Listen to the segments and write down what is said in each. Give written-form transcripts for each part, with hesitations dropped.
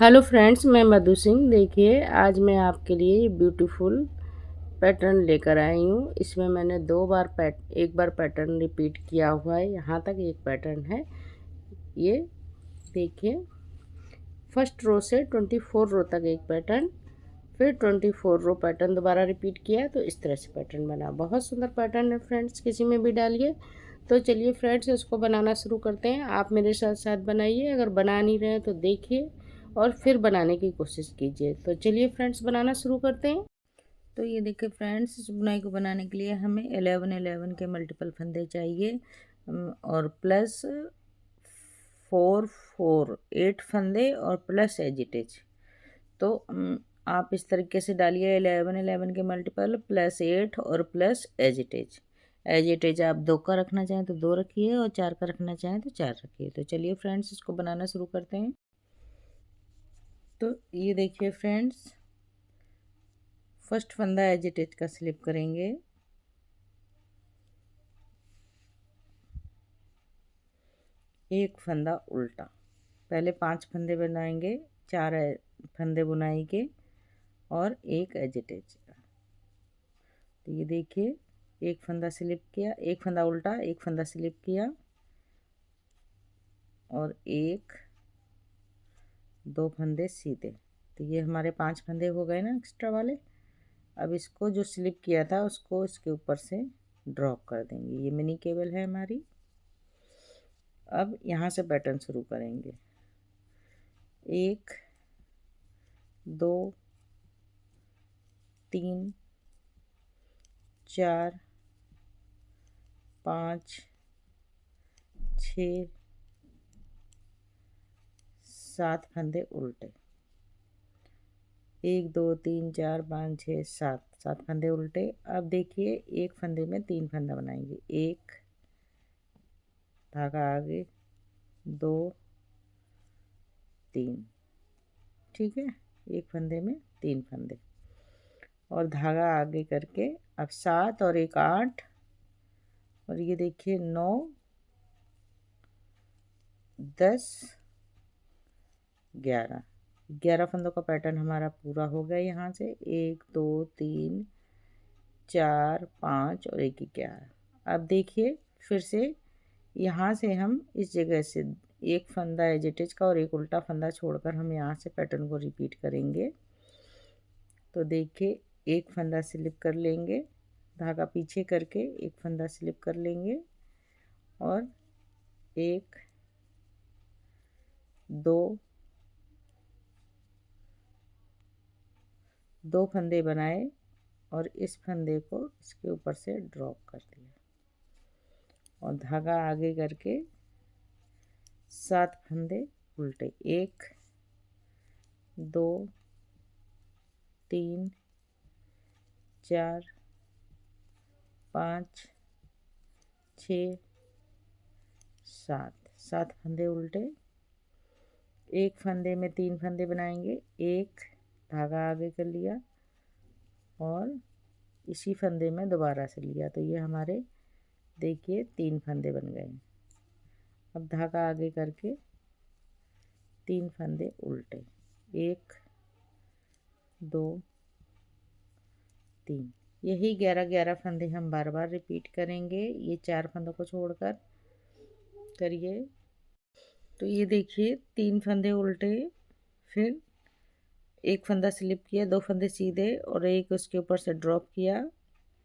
Hello friends, मैं मधु सिंह। देखिए, आज मैं आपके लिए ये ब्यूटीफुल पैटर्न लेकर आई हूँ। इसमें मैंने एक बार पैटर्न रिपीट किया हुआ है। यहाँ तक एक पैटर्न है। ये देखिए, फर्स्ट रो से 24 रो तक एक पैटर्न, फिर 24 रो पैटर्न दोबारा रिपीट किया, तो इस तरह से पैटर्न बना। बहुत सुंदर पैटर्न है फ्रेंड्स, किसी में भी डालिए। तो चलिए फ्रेंड्स, इसको बनाना शुरू करते हैं। आप मेरे साथ साथ बनाइए। अगर बना नहीं रहे हैं तो देखिए और फिर बनाने की कोशिश कीजिए। तो चलिए फ्रेंड्स, बनाना शुरू करते हैं। तो ये देखिए फ्रेंड्स, इस बुनाई को बनाने के लिए हमें 11 के मल्टीपल फंदे चाहिए और प्लस 4 8 फंदे और प्लस एजिटेज। तो आप इस तरीके से डालिए 11 के मल्टीपल प्लस 8 और प्लस एजिटेज। एजिटेज आप 2 का रखना चाहें तो 2 रखिए और 4 का रखना चाहें तो 4 रखिए। तो चलिए फ्रेंड्स, इसको बनाना शुरू करते हैं। तो ये देखिए फ्रेंड्स, फर्स्ट फंदा एजिटेज का स्लिप करेंगे, एक फंदा उल्टा। पहले 5 फंदे बनाएंगे, 4 फंदे बुनाई के और एक एजिटेज का। तो ये देखिए, एक फंदा स्लिप किया, एक फंदा उल्टा, एक फंदा स्लिप किया और एक 2 फंदे सीधे। तो ये हमारे 5 फंदे हो गए ना एक्स्ट्रा वाले। अब इसको जो स्लिप किया था उसको इसके ऊपर से ड्रॉप कर देंगे। ये मिनी केबल है हमारी। अब यहाँ से पैटर्न शुरू करेंगे। 1 2 3 4 5 6 7 फंदे उल्टे। 1 2 3 4 5 6 7 फंदे उल्टे। अब देखिए, एक फंदे में 3 फंदा बनाएंगे। 1 धागा आगे, 2 3, ठीक है। एक फंदे में 3 फंदे और धागा आगे करके अब 7 और एक 8 और ये देखिए 9 10 11 फंदों का पैटर्न हमारा पूरा हो गया। यहाँ से 1 2 3 4 5 और एक 11। अब देखिए, फिर से यहाँ से हम इस जगह से एक फंदा एजिटेज का और एक उल्टा फंदा छोड़कर हम यहाँ से पैटर्न को रिपीट करेंगे। तो देखिए, एक फंदा स्लिप कर लेंगे, धागा पीछे करके एक फंदा स्लिप कर लेंगे और 1 2 फंदे बनाए और इस फंदे को इसके ऊपर से ड्रॉप कर दिया और धागा आगे करके 7 फंदे उल्टे। 1 2 3 4 5 6 7 फंदे उल्टे। एक फंदे में 3 फंदे बनाएंगे। 1 धागा आगे कर लिया और इसी फंदे में दोबारा से लिया। तो ये हमारे देखिए 3 फंदे बन गए। अब धागा आगे करके 3 फंदे उल्टे। 1 2 3। यही 11 फंदे हम बार बार रिपीट करेंगे। ये 4 फंदों को छोड़कर करिए। तो ये देखिए, 3 फंदे उल्टे, फिर एक फंदा स्लिप किया, 2 फंदे सीधे और एक उसके ऊपर से ड्रॉप किया,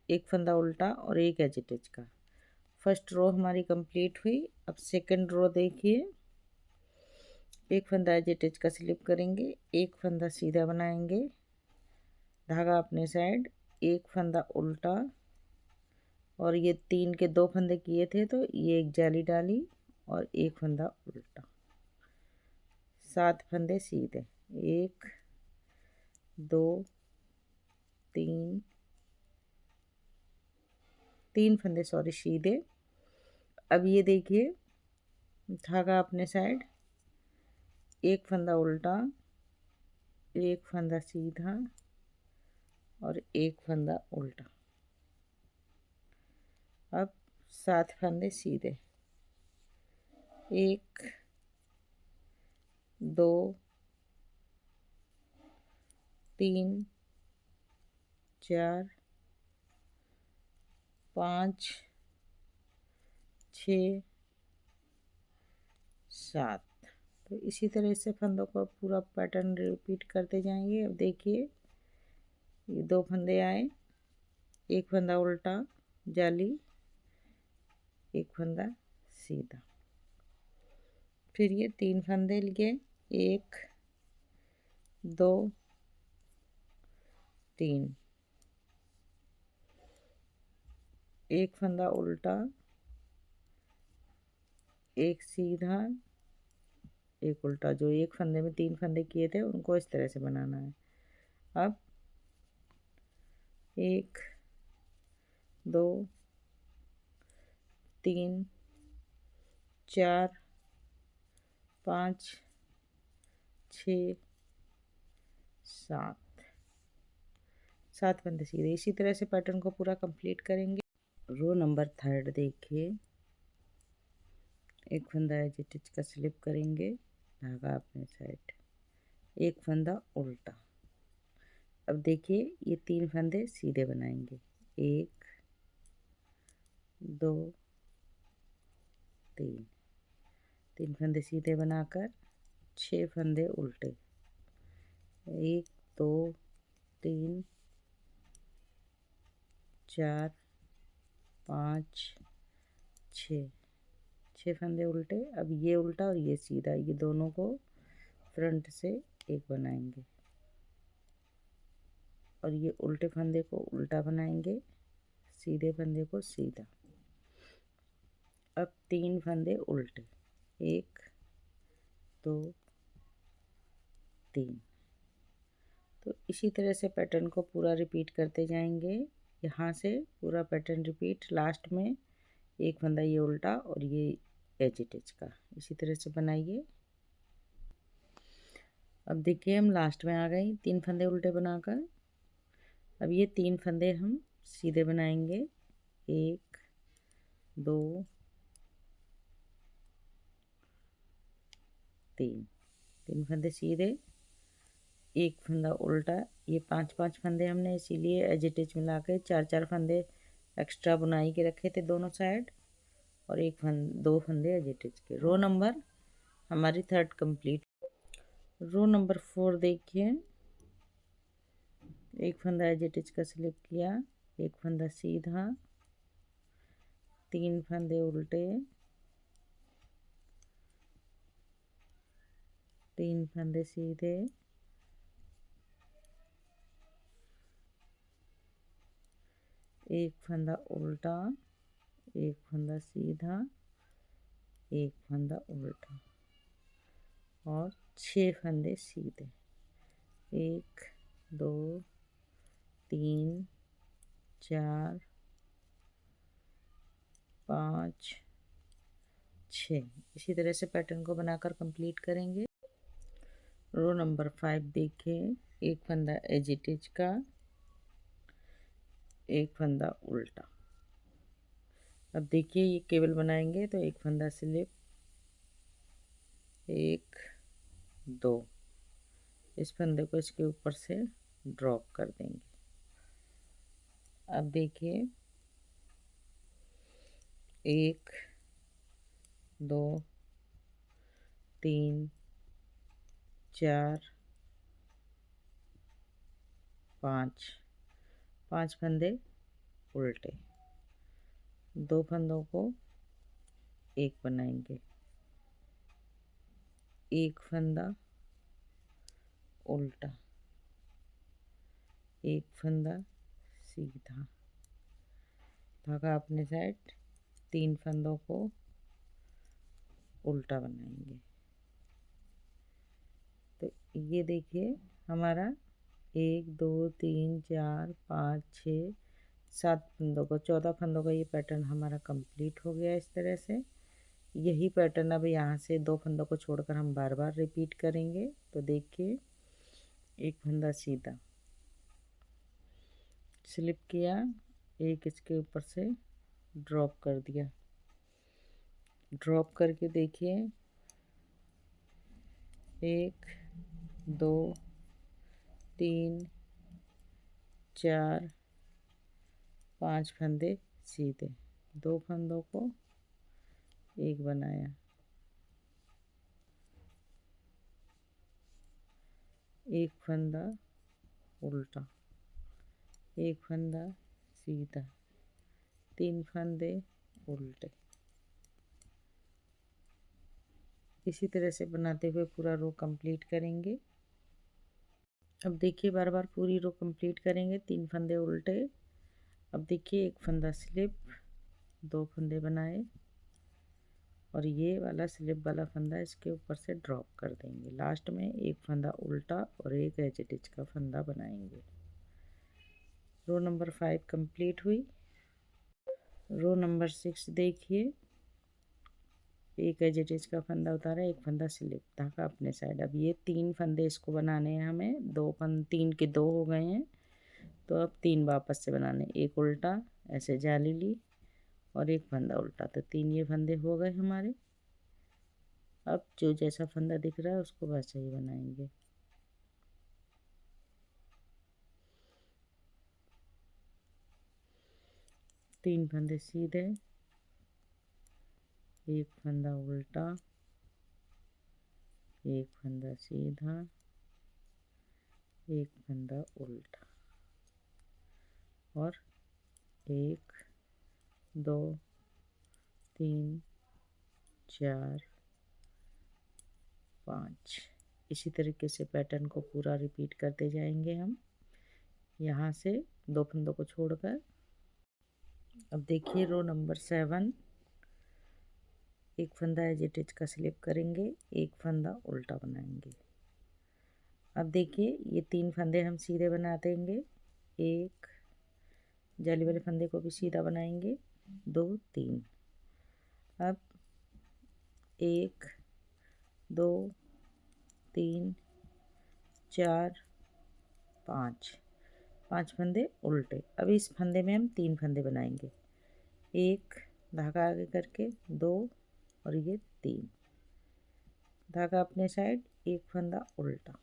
एक फंदा उल्टा और एक एजिटेज का। फर्स्ट रो हमारी कंप्लीट हुई। अब सेकंड रो देखिए, एक फंदा एजिटेज का स्लिप करेंगे, एक फंदा सीधा बनाएंगे, धागा अपने साइड, एक फंदा उल्टा और ये 3 के 2 फंदे किए थे तो ये एक जाली डाली और एक फंदा उल्टा। 7 फंदे सीधे, 1 2 3 3 फंदे सीधे। अब ये देखिए, धागा अपने साइड, एक फंदा उल्टा, एक फंदा सीधा और एक फंदा उल्टा। अब 7 फंदे सीधे, 1 2 3 4 5 6 7। तो इसी तरह से फंदों का पूरा पैटर्न रिपीट करते जाएंगे। अब देखिए ये 2 फंदे आए, एक फंदा उल्टा जाली, एक फंदा सीधा, फिर ये 3 फंदे लिए, 1 2 3, एक फंदा उल्टा, एक सीधा, एक उल्टा। जो एक फंदे में 3 फंदे किए थे उनको इस तरह से बनाना है। अब 1 2 3 4 5 6 7, 7 फंदे सीधे। इसी तरह से पैटर्न को पूरा कंप्लीट करेंगे। रो नंबर 3 देखिए, एक फंदा एज इट इज का स्लिप करेंगे, धागा अपने साइड, एक फंदा उल्टा। अब देखिए ये 3 फंदे सीधे बनाएंगे, 1 2 3, 3 फंदे सीधे बनाकर 6 फंदे उल्टे, 1 2 3 4 5 6, 6 फंदे उल्टे। अब ये उल्टा और ये सीधा, ये दोनों को फ्रंट से एक बनाएंगे और ये उल्टे फंदे को उल्टा बनाएंगे, सीधे फंदे को सीधा। अब 3 फंदे उल्टे, 1 2 3। तो इसी तरह से पैटर्न को पूरा रिपीट करते जाएंगे। यहाँ से पूरा पैटर्न रिपीट, लास्ट में एक फंदा ये उल्टा और ये एज इट इज का, इसी तरह से बनाइए। अब देखिए हम लास्ट में आ गए 3 फंदे उल्टे बनाकर। अब ये 3 फंदे हम सीधे बनाएंगे, 1 2 3, 3 फंदे सीधे, एक फंदा उल्टा। ये 5 फंदे हमने इसीलिए एज इट इज मिला के 4 फंदे एक्स्ट्रा बुनाई के रखे थे दोनों साइड, और 2 फंदे एज इट इज के। रो नंबर हमारी 3 कंप्लीट। रो नंबर 4 देखिए, एक फंदा एज इट इज का स्लिप किया, एक फंदा सीधा, 3 फंदे उल्टे, 3 फंदे सीधे, एक फंदा उल्टा, एक फंदा सीधा, एक फंदा उल्टा और 6 फंदे सीधे, 1 2 3 4 5 6। इसी तरह से पैटर्न को बनाकर कंप्लीट करेंगे। रो नंबर 5 देखिए, एक फंदा एज इट इज का, एक फंदा उल्टा। अब देखिए ये केबल बनाएंगे तो एक फंदा स्लिप, 1 2, इस फंदे को इसके ऊपर से ड्रॉप कर देंगे। अब देखिए 1 2 3 4 5 फंदे उल्टे, 2 फंदों को एक बनाएंगे, एक फंदा उल्टा, एक फंदा सीधा, धागा अपने साइड, 3 फंदों को उल्टा बनाएंगे। तो ये देखिए हमारा 1 2 3 4 5 6 7 फंदों का, 14 फंदों का ये पैटर्न हमारा कंप्लीट हो गया। इस तरह से यही पैटर्न अब यहाँ से 2 फंदों को छोड़कर हम बार बार रिपीट करेंगे। तो देखिए एक फंदा सीधा, स्लिप किया, एक इसके ऊपर से ड्रॉप कर दिया, ड्रॉप करके देखिए 1 2 3 4 5 फंदे सीधे, 2 फंदों को एक बनाया, एक फंदा उल्टा, एक फंदा सीधा, 3 फंदे उल्टे। इसी तरह से बनाते हुए पूरा रो कंप्लीट करेंगे। अब देखिए बार बार पूरी रो कंप्लीट करेंगे, 3 फंदे उल्टे। अब देखिए एक फंदा स्लिप, 2 फंदे बनाए और ये वाला स्लिप वाला फंदा इसके ऊपर से ड्रॉप कर देंगे। लास्ट में एक फंदा उल्टा और एक एज इट इज का फंदा बनाएंगे। रो नंबर 5 कंप्लीट हुई। रो नंबर 6 देखिए, एक एज इट इज का फंदा उतारा, एक फंदा स्लिप, धागा अपने साइड। अब ये 3 फंदे इसको बनाने हैं हमें, 3 के 2 हो गए हैं, तो अब 3 वापस से बनाने, एक उल्टा ऐसे जाली ली और एक फंदा उल्टा, तो 3 ये फंदे हो गए हमारे। अब जो जैसा फंदा दिख रहा है उसको वैसे ही बनाएंगे। तीन फंदे सीधे, एक फंदा उल्टा, एक फंदा सीधा, एक फंदा उल्टा और 1 2 3 4 5। इसी तरीके से पैटर्न को पूरा रिपीट करते जाएंगे हम, यहाँ से 2 फंदों को छोड़कर। अब देखिए रो नंबर 7, एक फंदा एज इट इज का स्लिप करेंगे, एक फंदा उल्टा बनाएंगे। अब देखिए ये 3 फंदे हम सीधे बना देंगे, एक जाली वाले फंदे को भी सीधा बनाएंगे, 2 3। अब 1 2 3 4 5, 5 फंदे उल्टे। अब इस फंदे में हम 3 फंदे बनाएंगे, एक धागा आगे करके, 2 और ये 3, धागा अपने साइड, एक फंदा उल्टा।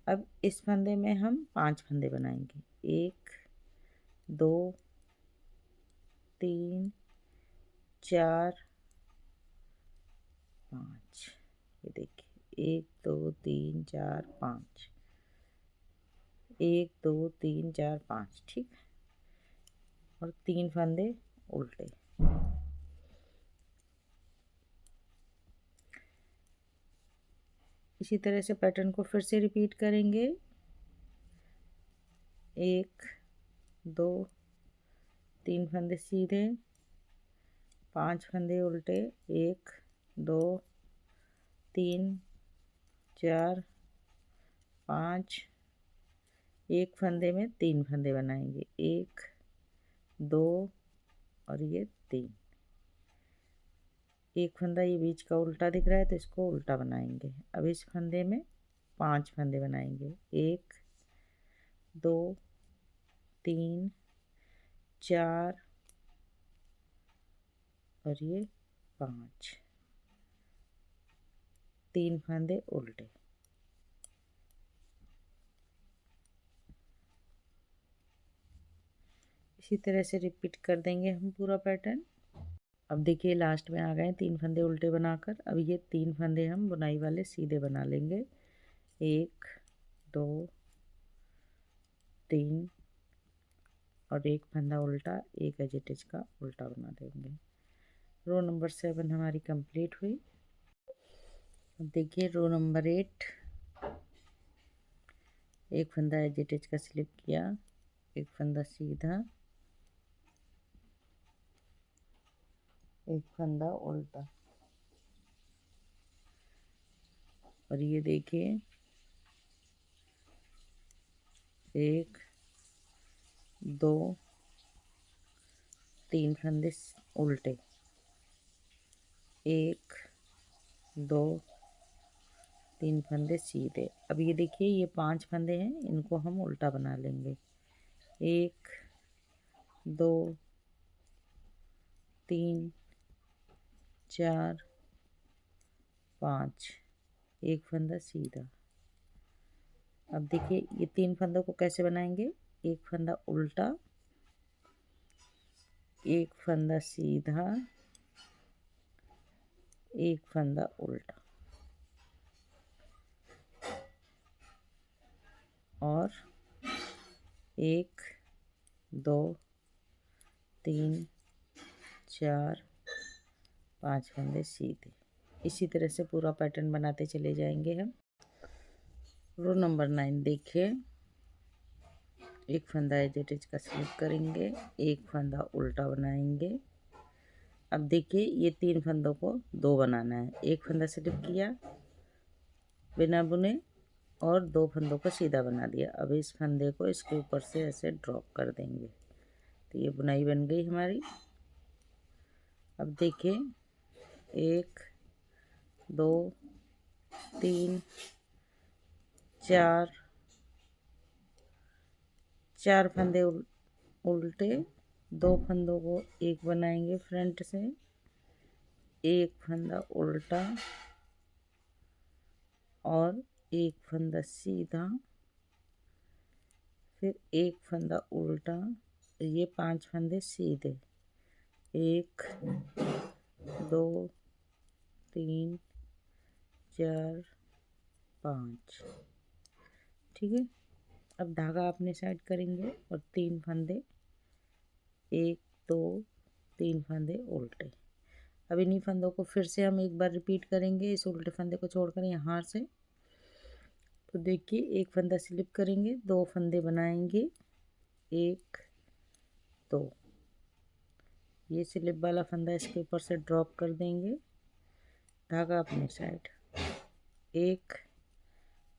अब इस फंदे में हम 5 फंदे बनाएंगे, 1 2 3 4 5। ये देखिए 1 2 3 4 5, 1 2 3 4 5, ठीक है, और 3 फंदे उल्टे। इसी तरह से पैटर्न को फिर से रिपीट करेंगे, 1 2 3 फंदे सीधे, 5 फंदे उल्टे, 1 2 3 4 5, एक फंदे में 3 फंदे बनाएंगे, 1 2 और ये 3। एक फंदा ये बीच का उल्टा दिख रहा है तो इसको उल्टा बनाएंगे। अब इस फंदे में 5 फंदे बनाएंगे, 1 2 3 4 और ये 5, 3 फंदे उल्टे। इसी तरह से रिपीट कर देंगे हम पूरा पैटर्न। अब देखिए लास्ट में आ गए 3 फंदे उल्टे बनाकर। अब ये 3 फंदे हम बुनाई वाले सीधे बना लेंगे, 1 2 3 और एक फंदा उल्टा, एक एज इट इज का उल्टा बना देंगे। रो नंबर 7 हमारी कंप्लीट हुई। अब देखिए रो नंबर 8, एक फंदा एज इट इज का स्लिप किया, एक फंदा सीधा, एक फंदा उल्टा, और ये देखिए 1 2 3 फंदे उल्टे, 1 2 3 फंदे सीधे। अब ये देखिए ये 5 फंदे हैं, इनको हम उल्टा बना लेंगे, 1 2 3 4 5, एक फंदा सीधा। अब देखिए ये 3 फंदों को कैसे बनाएंगे, एक फंदा उल्टा, एक फंदा सीधा, एक फंदा उल्टा और 1 2 3 4 5 फंदे सीधे। इसी तरह से पूरा पैटर्न बनाते चले जाएंगे हम। रो नंबर 9 देखिए, एक फंदा एज इट इज का स्लिप करेंगे, एक फंदा उल्टा बनाएंगे। अब देखिए ये 3 फंदों को 2 बनाना है। एक फंदा स्लिप किया बिना बुने और 2 फंदों को सीधा बना दिया। अब इस फंदे को इसके ऊपर से ऐसे ड्रॉप कर देंगे, तो ये बुनाई बन गई हमारी। अब देखिए 1 2 3 4 4 फंदे उल्टे, 2 फंदों को एक बनाएंगे फ्रंट से, एक फंदा उल्टा और एक फंदा सीधा, फिर एक फंदा उल्टा, ये 5 फंदे सीधे, 1 2 3 4 5। ठीक है, अब धागा अपने साइड करेंगे और 3 फंदे, 1 2 3 फंदे उल्टे। अब इन्हीं फंदों को फिर से हम एक बार रिपीट करेंगे इस उल्टे फंदे को छोड़कर यहाँ से। तो देखिए एक फंदा स्लिप करेंगे, 2 फंदे बनाएंगे, 1 2, ये स्लिप वाला फंदा इसके ऊपर से ड्रॉप कर देंगे, धागा अपने साइड, 1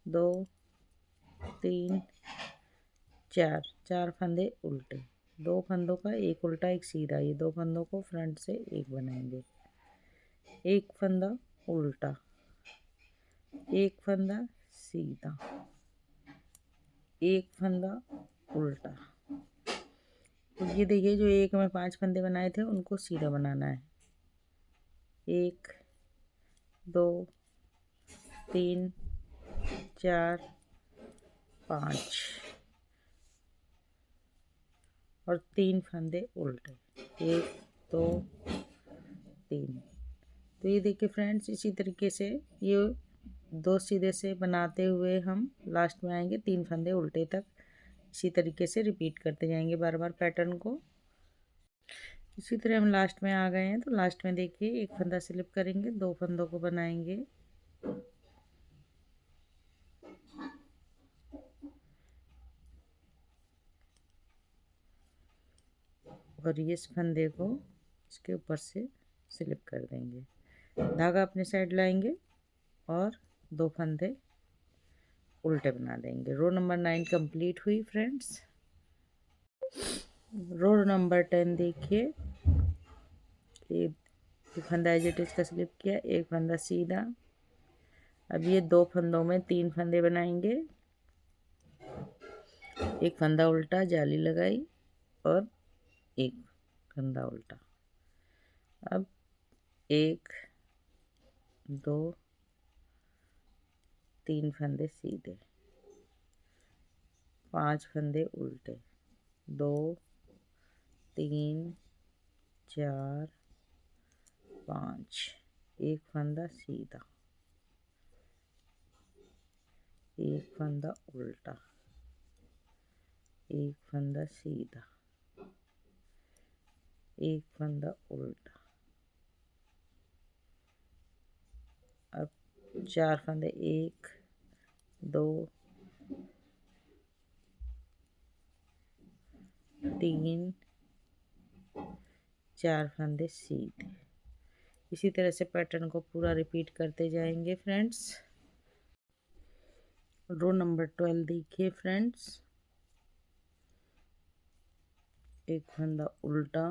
2 3 4, 4 फंदे उल्टे, 2 फंदों का एक उल्टा एक सीधा, ये 2 फंदों को फ्रंट से एक बनाएंगे, एक फंदा उल्टा, एक फंदा सीधा, एक फंदा उल्टा। तो ये देखिए जो एक में 5 फंदे बनाए थे उनको सीधा बनाना है, 1 2 3 4 5 और 3 फंदे उल्टे, 1 2 3। तो ये देखिए फ्रेंड्स, इसी तरीके से ये 2 सीधे से बनाते हुए हम लास्ट में आएंगे 3 फंदे उल्टे तक। इसी तरीके से रिपीट करते जाएंगे बार बार पैटर्न को। इसी तरह हम लास्ट में आ गए हैं, तो लास्ट में देखिए एक फंदा स्लिप करेंगे, 2 फंदों को बनाएंगे, और इस फंदे को इसके ऊपर से स्लिप कर देंगे, धागा अपने साइड लाएंगे और 2 फंदे उल्टे बना देंगे। रो नंबर 9 कंप्लीट हुई फ्रेंड्स। रो नंबर 10 देखिए, एक फंदा एज इट इज का स्लिप किया, एक फंदा सीधा। अब ये 2 फंदों में 3 फंदे बनाएंगे, एक फंदा उल्टा, जाली लगाई और एक फंदा उल्टा। अब 1 2 3 फंदे सीधे, 5 फंदे उल्टे, 2 3 4 5, एक फंदा सीधा, एक फंदा उल्टा, एक फंदा सीधा, एक फंदा उल्टा। अब 4 फंदे, 1 2 3 4 फंदे सीधे। इसी तरह से पैटर्न को पूरा रिपीट करते जाएंगे फ्रेंड्स। रो नंबर 12 देखिए फ्रेंड्स, एक फंदा उल्टा।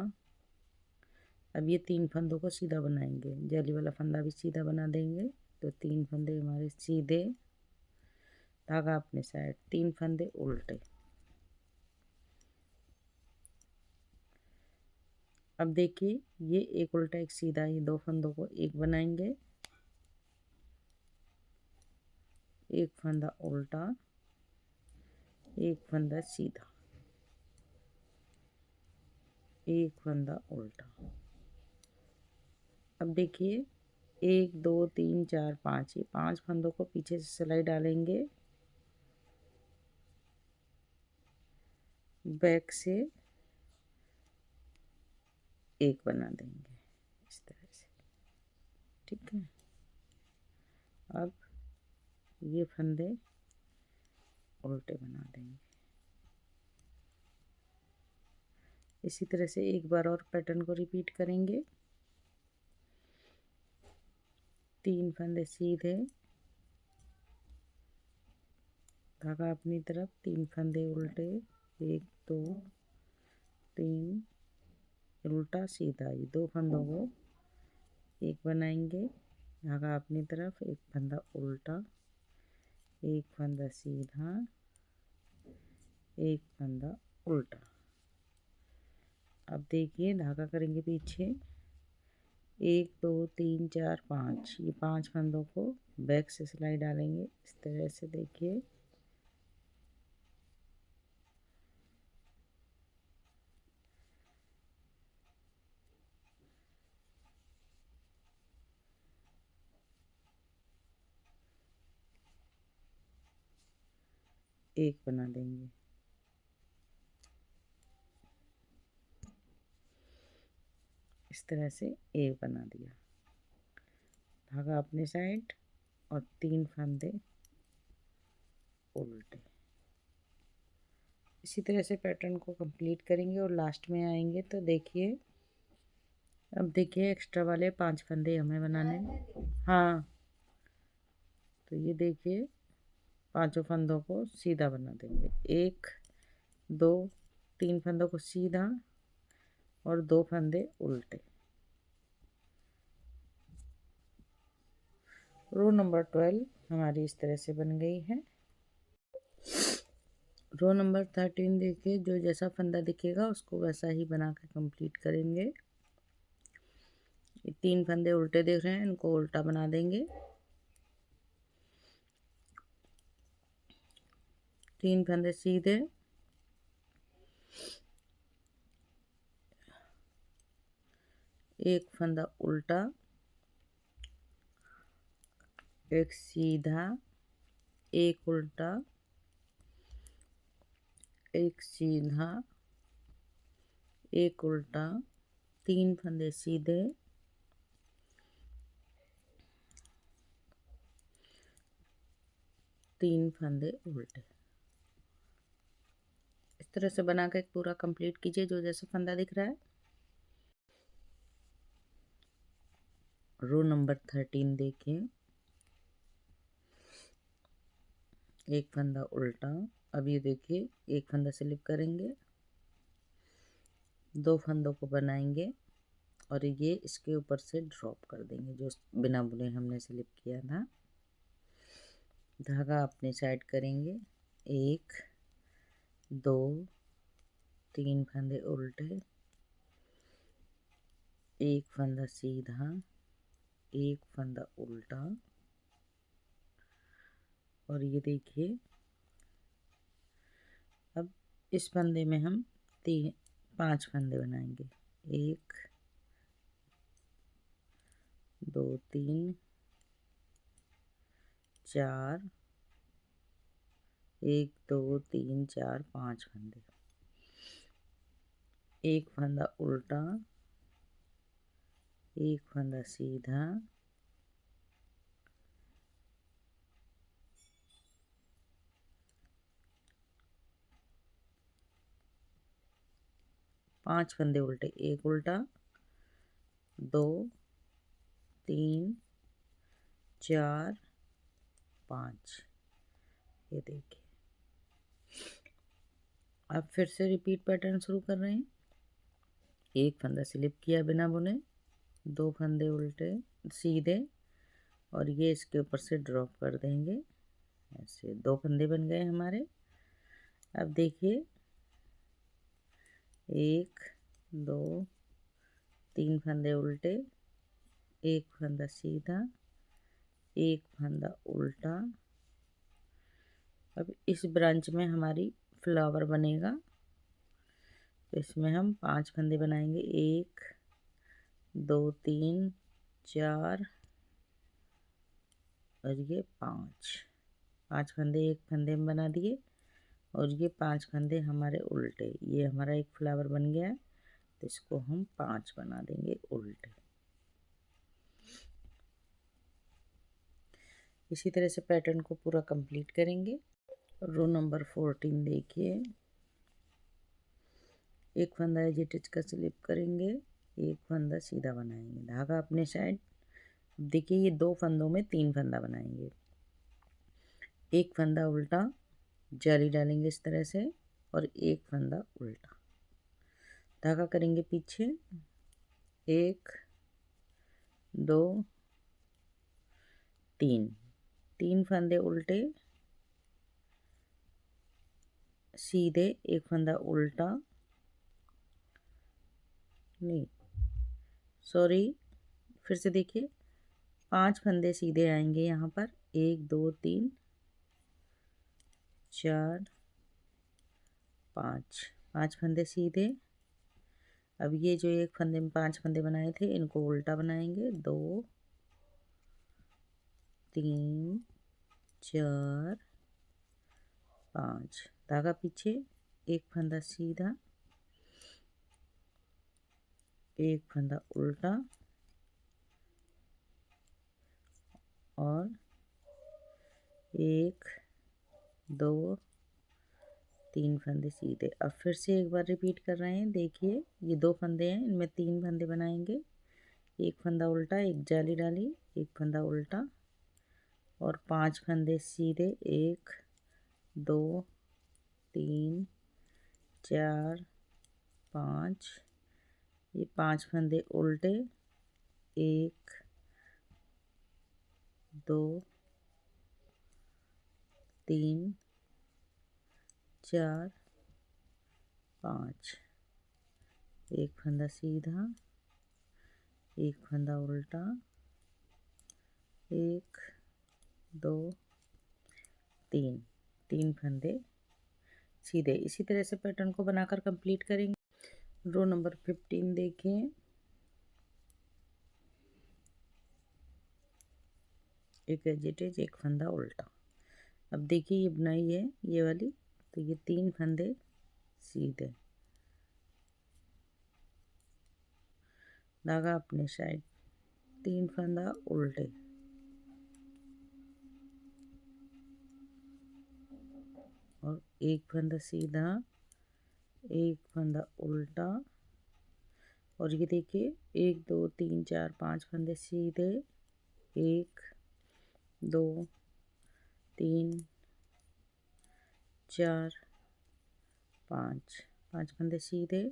अब ये 3 फंदों को सीधा बनाएंगे, जाली वाला फंदा भी सीधा बना देंगे, तो 3 फंदे हमारे सीधे, धागा अपने साइड, 3 फंदे उल्टे। अब देखिए ये एक उल्टा एक सीधा, ये 2 फंदों को एक बनाएंगे, एक फंदा उल्टा, एक फंदा सीधा, एक फंदा उल्टा। अब देखिए 1 2 3 4 5, ये 5 फंदों को पीछे से सिलाई डालेंगे, बैक से एक बना देंगे इस तरह से। ठीक है, अब ये फंदे उल्टे बना देंगे। इसी तरह से एक बार और पैटर्न को रिपीट करेंगे। 3 फंदे सीधे, धागा अपनी तरफ, 3 फंदे उल्टे, 1 2 3, उल्टा सीधा, ये 2 फंदों को एक बनाएंगे, धागा अपनी तरफ, एक फंदा उल्टा, एक फंदा सीधा, एक फंदा उल्टा। अब देखिए धागा करेंगे पीछे, 1 2 3 4 5, ये 5 फंदों को बैक से सिलाई डालेंगे इस तरह से। देखिए एक बना देंगे। इस तरह से एक बना दिया, धागा अपनी साइड और 3 फंदे उल्टे। इसी तरह से पैटर्न को कंप्लीट करेंगे और लास्ट में आएंगे तो देखिए, अब देखिए एक्स्ट्रा वाले 5 फंदे हमें बनाने। हाँ, तो ये देखिए पांचों फंदों को सीधा बना देंगे, 1 2 3 फंदों को सीधा और 2 फंदे उल्टे। रो नंबर 12 हमारी इस तरह से बन गई है। रो नंबर 13 देखिए, जो जैसा फंदा दिखेगा उसको वैसा ही बना के कंप्लीट करेंगे। ये 3 फंदे उल्टे दिख रहे हैं, इनको उल्टा बना देंगे, 3 फंदे सीधे, एक फंदा उल्टा, एक सीधा, एक उल्टा, एक सीधा, एक उल्टा, 3 फंदे सीधे, 3 फंदे उल्टे। इस तरह से बना के पूरा कंप्लीट कीजिए जो जैसा फंदा दिख रहा है। रो नंबर 13 देखिए, एक फंदा उल्टा। अब ये देखिए एक फंदा स्लिप करेंगे, 2 फंदों को बनाएंगे और ये इसके ऊपर से ड्रॉप कर देंगे जो बिना बुने हमने स्लिप किया था। धागा अपनी साइड करेंगे, 1 2 3 फंदे उल्टे, एक फंदा सीधा, एक फंदा उल्टा और ये देखिए अब इस फंदे में हम 5 फंदे बनाएंगे, 1 2 3 4, 1 2 3 4 5 फंदे, एक फंदा उल्टा, एक फंदा सीधा, पांच फंदे उल्टे, एक उल्टा, 2 3 4 5। ये देखिए अब फिर से रिपीट पैटर्न शुरू कर रहे हैं। एक फंदा स्लिप किया बिना बुने, 2 फंदे उल्टे सीधे और ये इसके ऊपर से ड्रॉप कर देंगे, ऐसे 2 फंदे बन गए हमारे। अब देखिए 1 2 3 फंदे उल्टे, एक फंदा सीधा, एक फंदा उल्टा। अब इस ब्रांच में हमारी फ्लावर बनेगा, तो इसमें हम 5 फंदे बनाएंगे, 1 2 3 4 और ये 5 फंदे एक फंदे में बना दिए और ये 5 फंदे हमारे उल्टे। ये हमारा एक फ्लावर बन गया है, तो इसको हम 5 बना देंगे उल्टे। इसी तरह से पैटर्न को पूरा कंप्लीट करेंगे। रो नंबर 14 देखिए, एक फंदा एज इट इज का स्लिप करेंगे, एक फंदा सीधा बनाएंगे, धागा अपने साइड। देखिए ये 2 फंदों में 3 फंदा बनाएंगे, एक फंदा उल्टा जाली डालेंगे इस तरह से और एक फंदा उल्टा, धागा करेंगे पीछे, 1 2 3 फंदे उल्टे सीधे, एक फंदा उल्टा, नहीं सॉरी फिर से देखिए, 5 फंदे सीधे आएंगे यहाँ पर, 1 2 3 4 5 फंदे सीधे। अब ये जो एक फंदे में 5 फंदे बनाए थे इनको उल्टा बनाएंगे, 2 3 4 5, धागा पीछे, एक फंदा सीधा, एक फंदा उल्टा और 1 2 3 फंदे सीधे। अब फिर से एक बार रिपीट कर रहे हैं। देखिए ये 2 फंदे हैं, इनमें 3 फंदे बनाएंगे, एक फंदा उल्टा, एक जाली डाली, एक फंदा उल्टा और 5 फंदे सीधे, 1 2 3 4 5, ये 5 फंदे उल्टे, 1 2 3 4 5, एक फंदा सीधा, एक फंदा उल्टा, 1 2 3 फंदे सीधे। इसी तरह से पैटर्न को बनाकर कंप्लीट करेंगे। रो नंबर 15 देखिए, एक एजिटेज एक फंदा उल्टा। अब देखिए ये बुनाई है ये वाली, तो ये 3 फंदे सीधे, धागा अपने साइड, 3 फंदा उल्टे और एक फंदा सीधा, एक फंदा उल्टा और ये देखिए 1 2 3 4 5 फंदे सीधे, 1 2 3 4 5 फंदे सीधे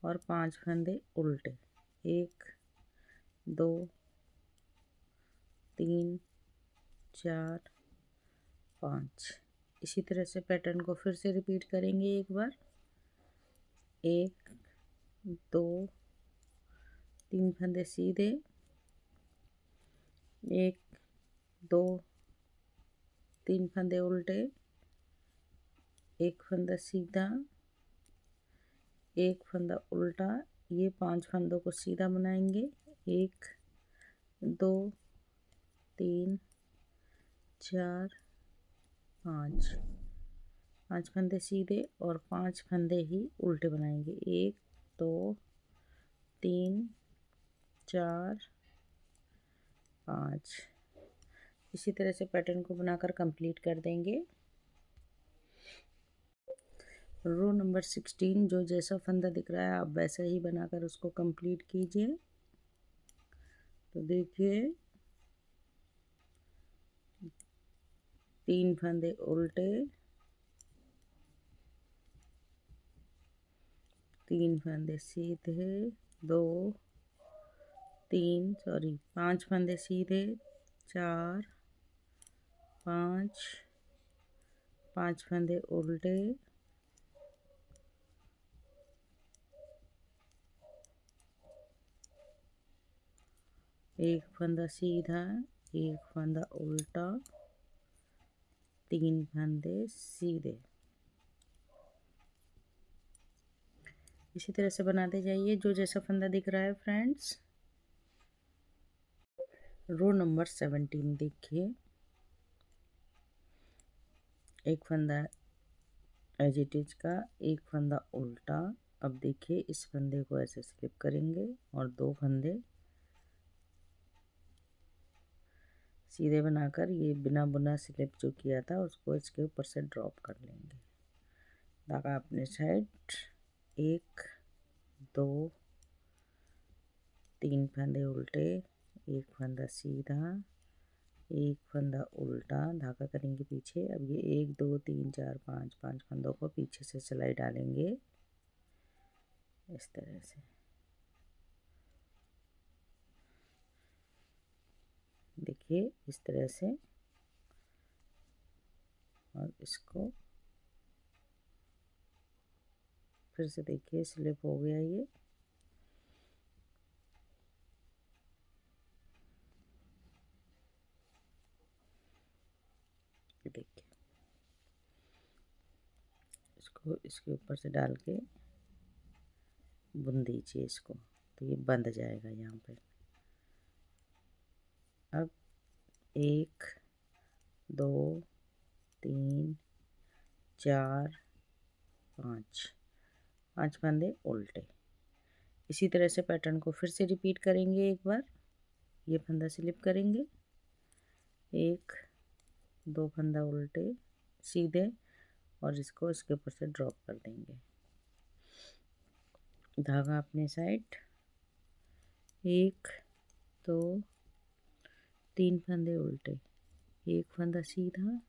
और 5 फंदे उल्टे, 1 2 3 4 5। इसी तरह से पैटर्न को फिर से रिपीट करेंगे एक बार, 1 2 3 फंदे सीधे, 1 2 3 फंदे उल्टे, एक फंदा सीधा, एक फंदा उल्टा, ये 5 फंदों को सीधा बनाएंगे, 1 2 3 4 5 फंदे सीधे और 5 फंदे ही उल्टे बनाएंगे, 1 2 3 4 5। इसी तरह से पैटर्न को बनाकर कंप्लीट कर देंगे। रो नंबर 16, जो जैसा फंदा दिख रहा है आप वैसा ही बनाकर उसको कंप्लीट कीजिए। तो देखिए 3 फंदे उल्टे, 3 फंदे सीधे, 2 3 सॉरी 5 फंदे सीधे, 4 5 फंदे उल्टे, एक फंदा सीधा, एक फंदा उल्टा, 3 फंदे सीधे, इसी तरह से बनाते जाइए जो जैसा फंदा दिख रहा है फ्रेंड्स। रो नंबर 17 देखिए, एक फंदा एज इट इज का, एक फंदा उल्टा। अब देखिए इस फंदे को ऐसे स्लिप करेंगे और दो फंदे सीधे बनाकर ये बिना बुना स्लिप जो किया था उसको इसके ऊपर से ड्रॉप कर लेंगे। धागा अपने साइड, एक दो तीन फंदे उल्टे, एक फंदा सीधा, एक फंदा उल्टा, धागा करेंगे पीछे। अब ये 1 2 3 4 5 5 फंदों को पीछे से सिलाई डालेंगे इस तरह से। देखिए इस तरह से, और इसको फिर से देखिए स्लिप हो गया ये। देखिए इसको इसके ऊपर से डाल के बुन दीजिए इसको, तो ये बंध जाएगा यहाँ पे। अब 1 2 3 4 5 5 फंदे उल्टे। इसी तरह से पैटर्न को फिर से रिपीट करेंगे एक बार। ये फंदा स्लिप करेंगे, एक दो फंदा उल्टे सीधे, और इसको इसके ऊपर से ड्रॉप कर देंगे। धागा अपने साइड, एक दो तीन फंदे उल्टे, एक फंदा सीधा,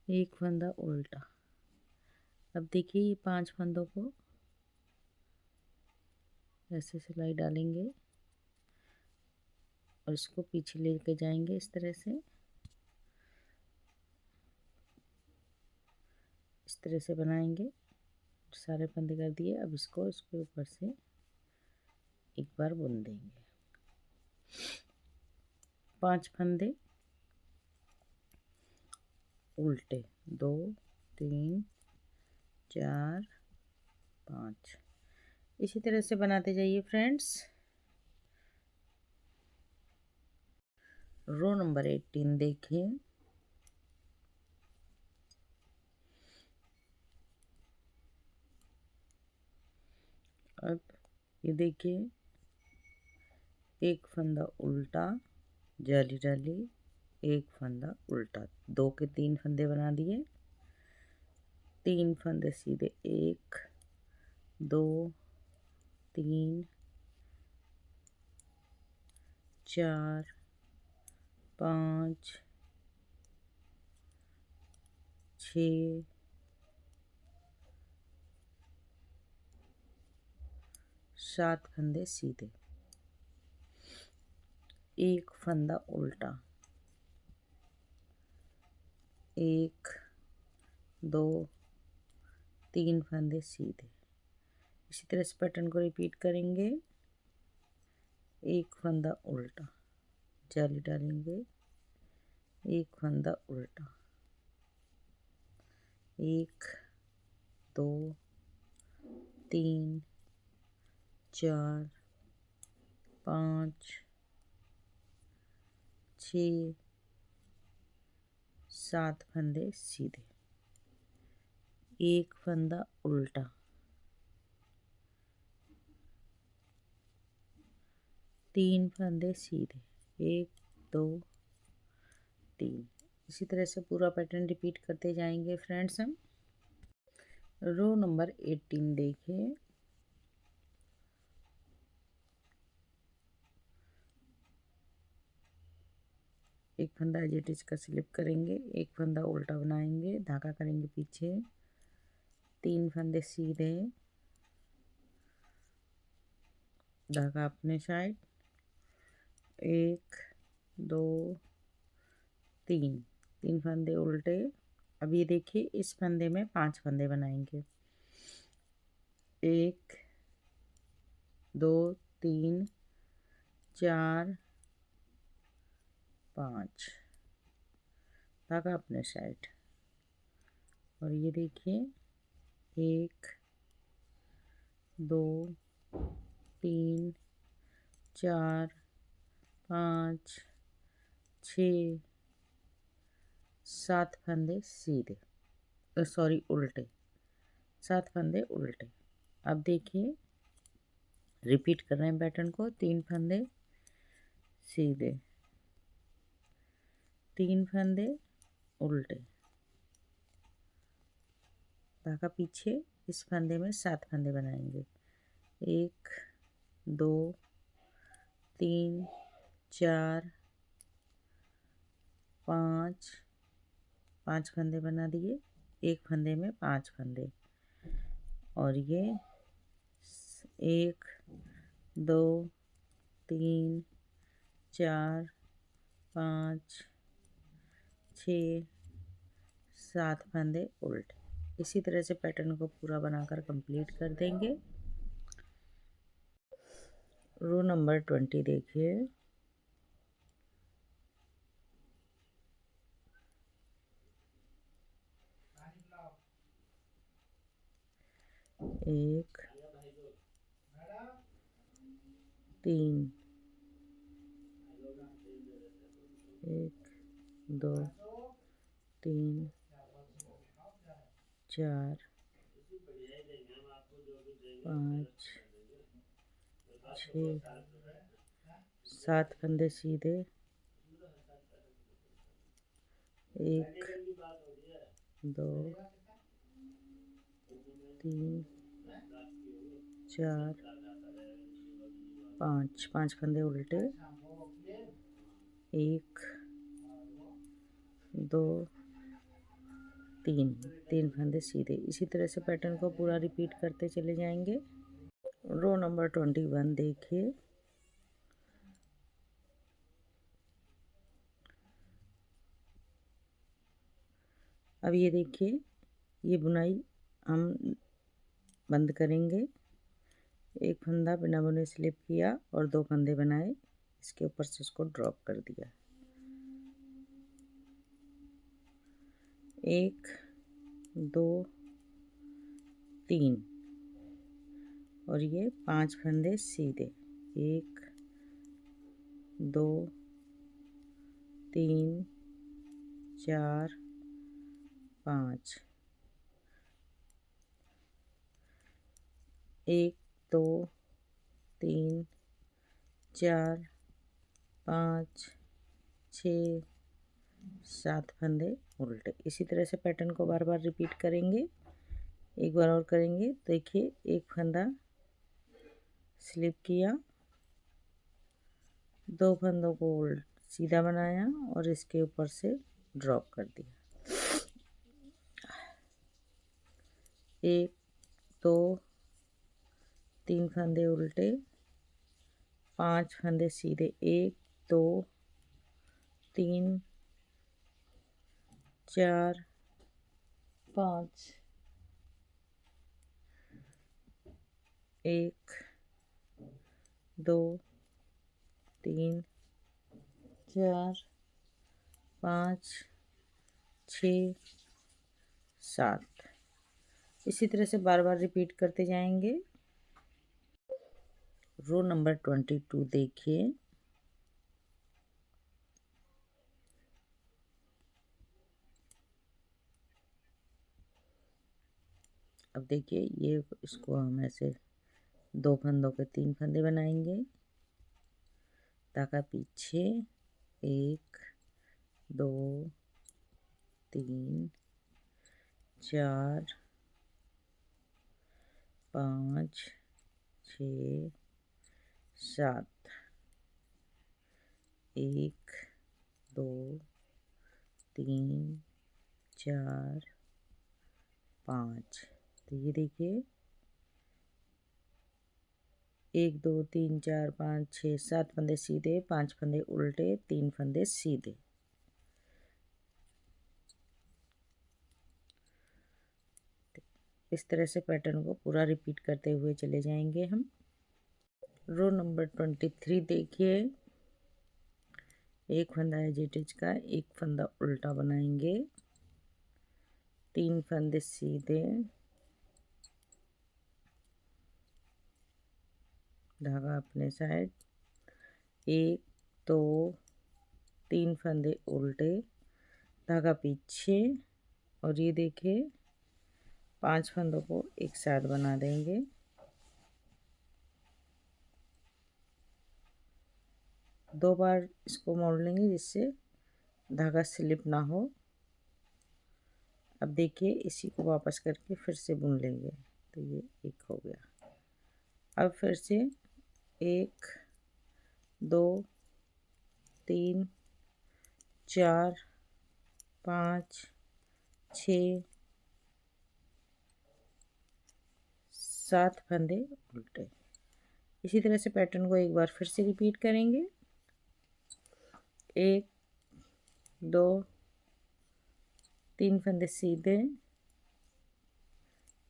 एक फंदा उल्टा। अब देखिए ये 5 फंदों को ऐसे सिलाई डालेंगे और इसको पीछे लेके जाएंगे इस तरह से। इस तरह से बनाएंगे, सारे फंदे कर दिए। अब इसको इसके ऊपर से एक बार बुन देंगे। 5 फंदे उल्टे, 2 3 4 5। इसी तरह से बनाते जाइए फ्रेंड्स। रो नंबर 18 देखिए, अब ये देखिए एक फंदा उल्टा जाली डाली, एक फंदा उल्टा, 2 के 3 फंदे बना दिए। 3 फंदे सीधे, 1 2 3 4 5 6 7 फंदे सीधे, एक फंदा उल्टा, 1 2 3 फंदे सीधे। इसी तरह से पैटर्न को रिपीट करेंगे। एक फंदा उल्टा, जाली डालेंगे, एक फंदा उल्टा, 1 2 3 4 5 6 7 फंदे सीधे, एक फंदा उल्टा, 3 फंदे सीधे, 1 2 3। इसी तरह से पूरा पैटर्न रिपीट करते जाएंगे फ्रेंड्स हम। रो नंबर 18 देखिए, एक फंदा एज इट इज का स्लिप करेंगे, एक फंदा उल्टा बनाएंगे, धागा करेंगे पीछे, 3 फंदे सीधे, धागा अपने साइड, 1 2 3 3 फंदे उल्टे। अब ये देखिए इस फंदे में 5 फंदे बनाएंगे, 1 2 3 4 5, धागा अपने साइड, और ये देखिए 1 2 3 4 5 6 7 फंदे सीधे, सॉरी उल्टे, 7 फंदे उल्टे। अब देखिए रिपीट कर रहे हैं पैटर्न को। 3 फंदे सीधे, 3 फंदे उल्टे, धागा पीछे, इस फंदे में 7 फंदे बनाएंगे। 1 2 3 4 5 5 फंदे बना दिए, एक फंदे में 5 फंदे, और ये 1 2 3 4 5 6 7 फंदे उल्टे। इसी तरह से पैटर्न को पूरा बनाकर कंप्लीट कर देंगे। रो नंबर 20 देखिए। एक 3 1 2 3 4 5 6 7 फंदे सीधे, 1 2 3 4 5 5 फंदे उल्टे, 1 2 3 3 फंदे सीधे। इसी तरह से पैटर्न को पूरा रिपीट करते चले जाएंगे। रो नंबर 21 देखिए। अब ये देखिए, ये बुनाई हम बंद करेंगे। एक फंदा बिना बुने स्लिप किया और 2 फंदे बनाए, इसके ऊपर से इसको ड्रॉप कर दिया। 1 2 3 और ये 5 फंदे सीधे, 1 2 3 4 5, 1 2 3 4 5 6 7 फंदे उल्टे। इसी तरह से पैटर्न को बार बार रिपीट करेंगे। एक बार और करेंगे। देखिए, एक फंदा स्लिप किया, 2 फंदों को सीधा बनाया और इसके ऊपर से ड्रॉप कर दिया। 1 2 3 फंदे उल्टे, 5 फंदे सीधे, 1 2 3 4 5, 1 2 3 4 5 6 7। इसी तरह से बार बार रिपीट करते जाएंगे। रो नंबर 22 देखिए। अब देखिए, ये इसको हम ऐसे 2 फंदों के 3 फंदे बनाएंगे, धागा पीछे, 1 2 3 4 5 6 7, 1 2 3 4 5। तो ये देखिए, 1 2 3 4 5 6 7 फंदे सीधे, 5 फंदे उल्टे, 3 फंदे सीधे। इस तरह से पैटर्न को पूरा रिपीट करते हुए चले जाएंगे हम। रो नंबर 23 देखिए। एक फंदा एजिटिज का, एक फंदा उल्टा बनाएंगे, 3 फंदे सीधे, धागा अपने साइड, 1 2 3 फंदे उल्टे, धागा पीछे, और ये देखिए 5 फंदों को एक साथ बना देंगे। दो बार इसको मोड़ लेंगे जिससे धागा स्लिप ना हो। अब देखिए इसी को वापस करके फिर से बुन लेंगे, तो ये एक हो गया। अब फिर से 1 2 3 4 5 6 7 फंदे उल्टे। इसी तरह से पैटर्न को एक बार फिर से रिपीट करेंगे। 1 2 3 फंदे सीधे,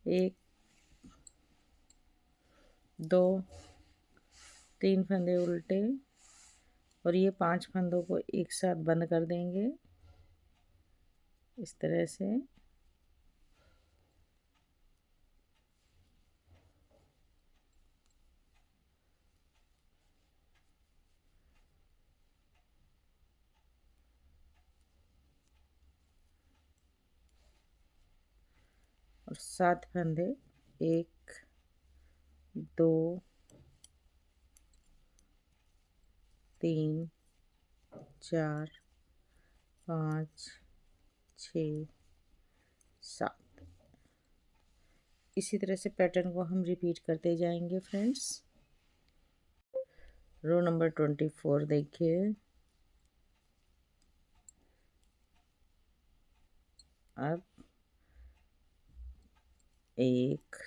1 2 3 फंदे उल्टे, और ये 5 फंदों को एक साथ बंद कर देंगे इस तरह से। और 7 फंदे, 1 2 3 4 5 6 7। इसी तरह से पैटर्न को हम रिपीट करते जाएंगे फ्रेंड्स। रो नंबर 24 देखिए। अब 1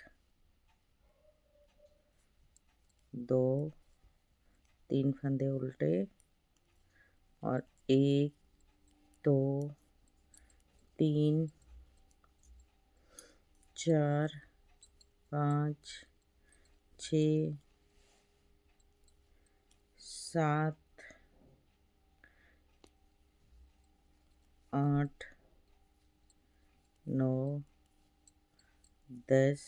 2 3 फंदे उल्टे, और 1 2 3 4 5 6 7 8 9 10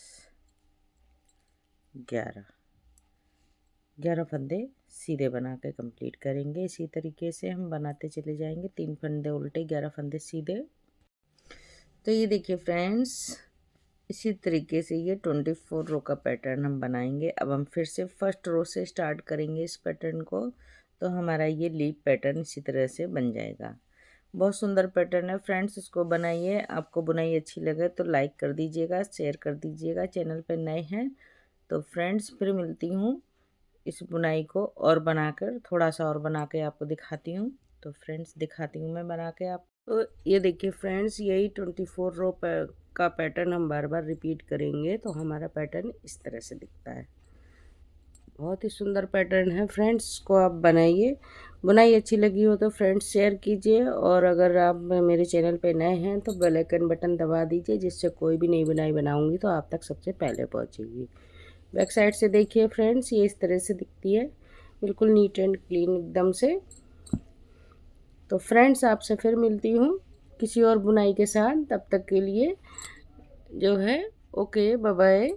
11 फंदे सीधे बना के कंप्लीट करेंगे। इसी तरीके से हम बनाते चले जाएंगे। 3 फंदे उल्टे, 11 फंदे सीधे। तो ये देखिए फ्रेंड्स, इसी तरीके से ये 24 रो का पैटर्न हम बनाएंगे। अब हम फिर से फर्स्ट रो से स्टार्ट करेंगे इस पैटर्न को, तो हमारा ये लीप पैटर्न इसी तरह से बन जाएगा। बहुत सुंदर पैटर्न है फ्रेंड्स, इसको बनाइए। आपको बुनाई अच्छी लगे तो लाइक कर दीजिएगा, शेयर कर दीजिएगा। चैनल पर नए हैं तो फ्रेंड्स फिर मिलती हूँ इस बुनाई को और बनाकर, थोड़ा सा और बना के आपको दिखाती हूँ। तो फ्रेंड्स दिखाती हूँ मैं बना के आप। तो ये देखिए फ्रेंड्स, यही 24 रो का पैटर्न हम बार बार रिपीट करेंगे तो हमारा पैटर्न इस तरह से दिखता है। बहुत ही सुंदर पैटर्न है फ्रेंड्स, इसको आप बनाइए। बुनाई अच्छी लगी हो तो फ्रेंड्स शेयर कीजिए, और अगर आप मेरे चैनल पे नए हैं तो बेल आइकन बटन दबा दीजिए, जिससे कोई भी नई बुनाई बनाऊंगी तो आप तक सबसे पहले पहुंचेगी। बैक साइड से देखिए फ्रेंड्स, ये इस तरह से दिखती है, बिल्कुल नीट एंड क्लीन एकदम से। तो फ्रेंड्स आपसे फिर मिलती हूँ किसी और बुनाई के साथ, तब तक के लिए जो है ओके, बाय बाय।